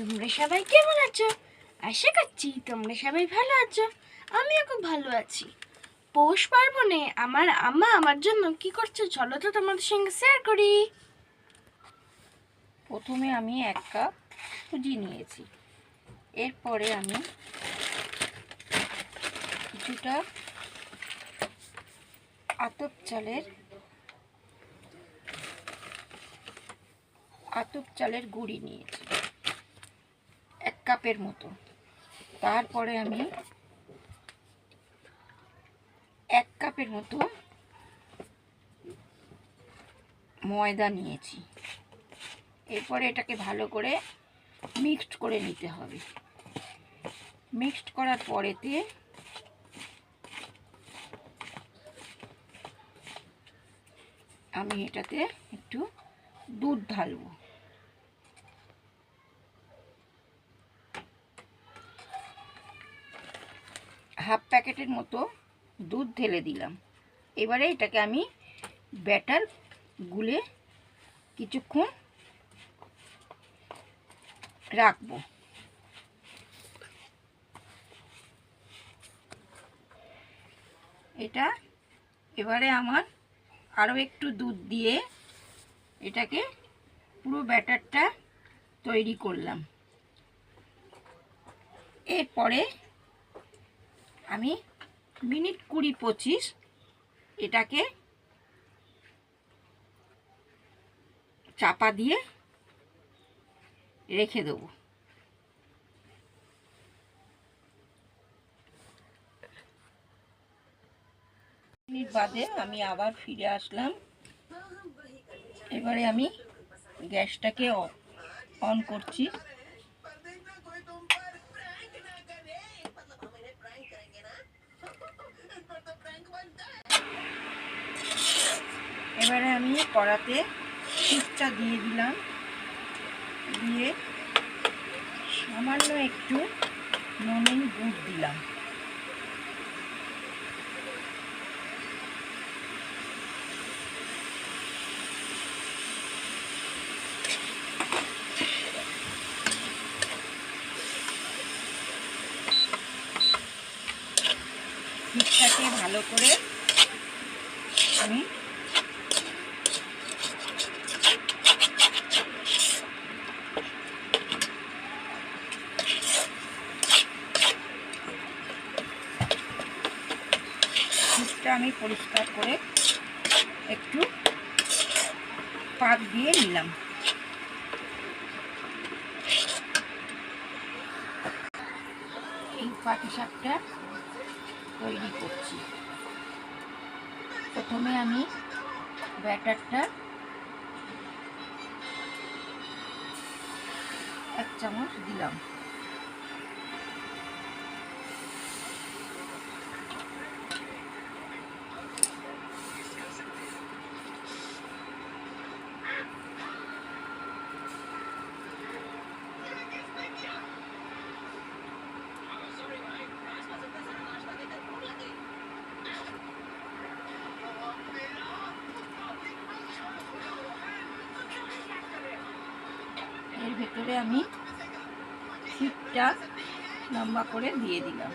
তোমরা সবাই কেমন আছো? আশা করছি তোমরা সবাই ভালো আছো। আমিও খুব ভালো আছি। পৌষ পার্বণে আমার আম্মা আমার জন্য কি করছে চলো তো তোমাদের সঙ্গে শেয়ার করি। প্রথমে আমি 1 কাপ সুজি নিয়েছি। এরপরে আমি কিছুটা আতপ চালের গুঁড়ি নিয়েছি 1 কাপের মতো। তারপরে আমি 1 কাপের মতো ময়দা নিয়েছি। এরপরে এটাকে ভালো করে মিক্সড করে নিতে হবে। মিক্সড করার পরেতে আমি এটাতে একটু দুধ ঢালবো। হাফ প্যাকেটের মতো দুধ ঢেলে দিলাম। এবারে এটাকে আমি ব্যাটার গুলে কিছুক্ষণ রাখবো। এটা এবারে আমার আরও একটু দুধ দিয়ে এটাকে পুরো ব্যাটারটা তৈরি করলাম। এরপরে আমি মিনিট 20-25 এটাকে চাপা দিয়ে রেখে দেবো। মিনিট বাদে আমি আবার ফিরে আসলাম। এবারে আমি গ্যাসটাকে অন করছি। এবারে আমি কড়াতে দুধটা দিয়ে দিলাম। দিয়ে সামান্য একটু নুনের গুঁড় দিলাম। দুধটাকে ভালো করে আমি পরিষ্কার করে একটু পাক দিয়ে নিলাম। এই পাটিসাপটা তৈরি করছি। প্রথমে আমি ব্যাটারটা 1 চামচ দিলাম। এর ভেতরে আমি শিটটা লম্বা করে দিয়ে দিলাম।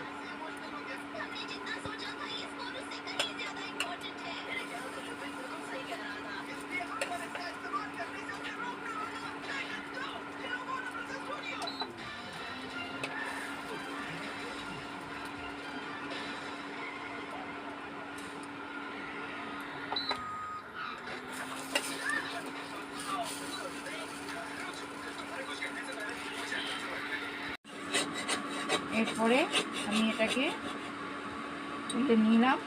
এরপরে আমি এটাকে তুলে নিলাম।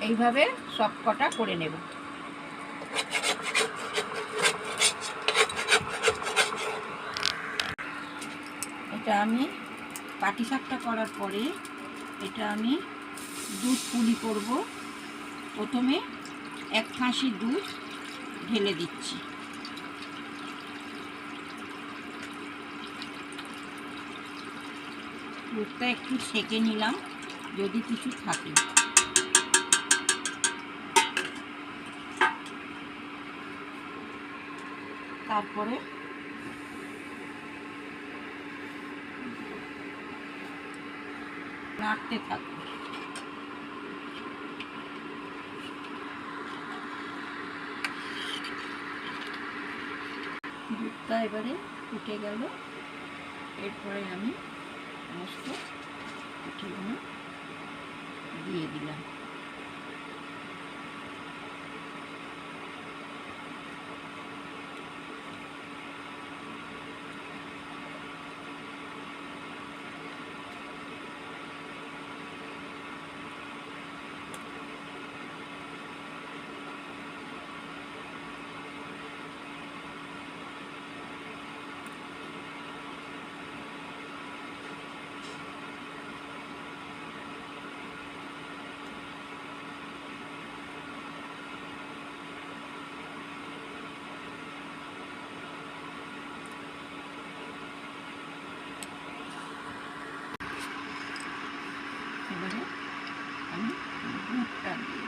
এইভাবে সব কটা করে নেব। এটা আমি পাটিসাপটা করার পরে এটা আমি দুধ পুলি করব। প্রথমে 1 কাঁসি দুধ ঢেলে দিচ্ছি। দুধটা একটু ছেঁকে নিলাম যদি কিছু থাকে। তারপরে নাড়তে থাকবো। দুধটা এবারে ফুটে গেল। এরপরে আমি সমস্ত পিঠেগুলো দিয়ে দিলাম। এবারে আমি দুধটা দিই।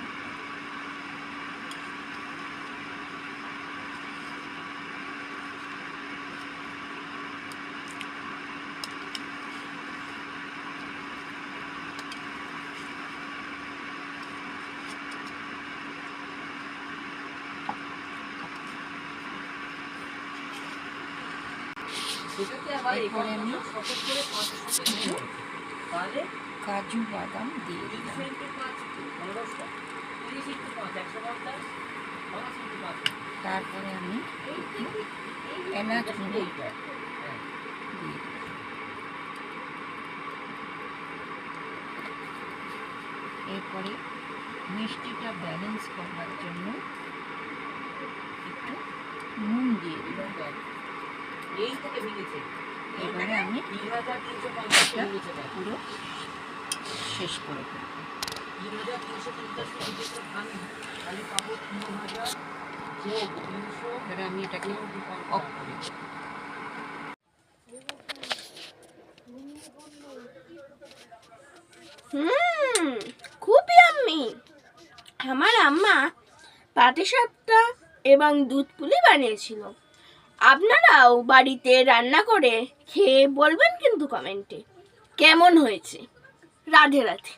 এরপরে আমি কাজু বাদাম দিয়ে দিলাম। তারপরে আমি এলাচ গুঁড়ো দিয়ে দিলাম। এরপরে মিষ্টিটা ব্যালেন্স করার জন্য একটু নুন দিয়ে দিলাম। এবারে আমি পুরো শেষ করে ফেলব। এবারে আমি এটাকে অফ করে দেব। খুব ইয়াম্মি। আমার আম্মা পাটিসাপটা এবং দুধ পুলি বানিয়েছিল। আপনারাও বাড়িতে রান্না করে খেয়ে বলবেন কিন্তু কমেন্টে কেমন হয়েছে। রাধে রাধে।